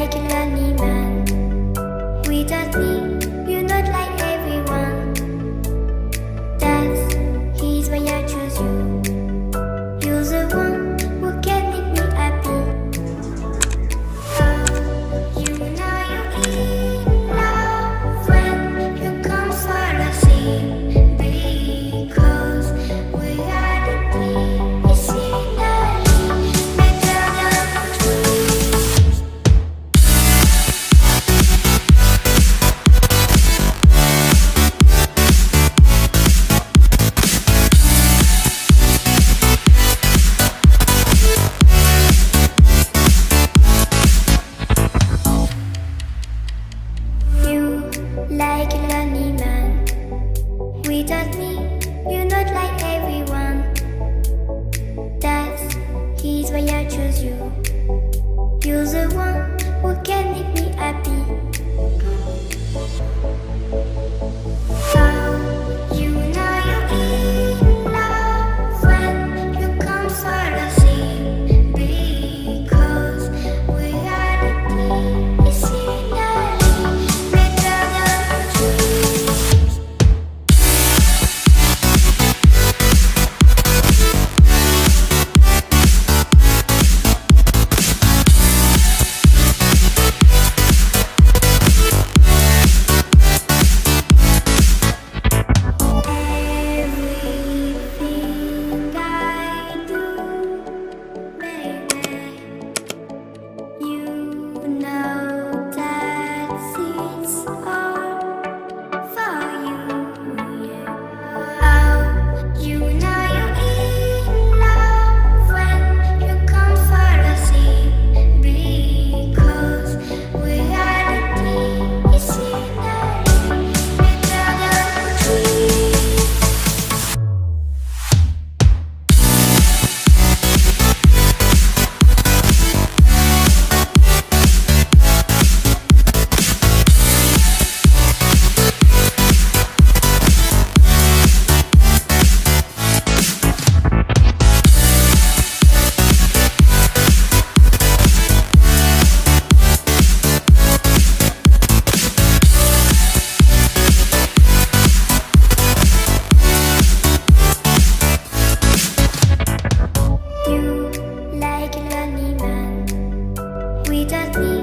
like a lonely man. Without me, you're not like everyone. That's he's why I choose you. You're the one who can make me happy. Oh, you know you're in love when you come for the sea. Because we are the king, it's finally better than dreams. You like a lonely man. Without me, you're not like everyone. That's he's why I choose you. You're the one who can make me happy. Oh, you know you're in love when you come for the sea. Because we are the king, it's finally better than dreams. Everything I do, baby, you know that it's all for you, yeah. Oh, you know you're in love when you come for the sea. Because we are the king, it's finally better than dreams. You like a lonely man. Without me,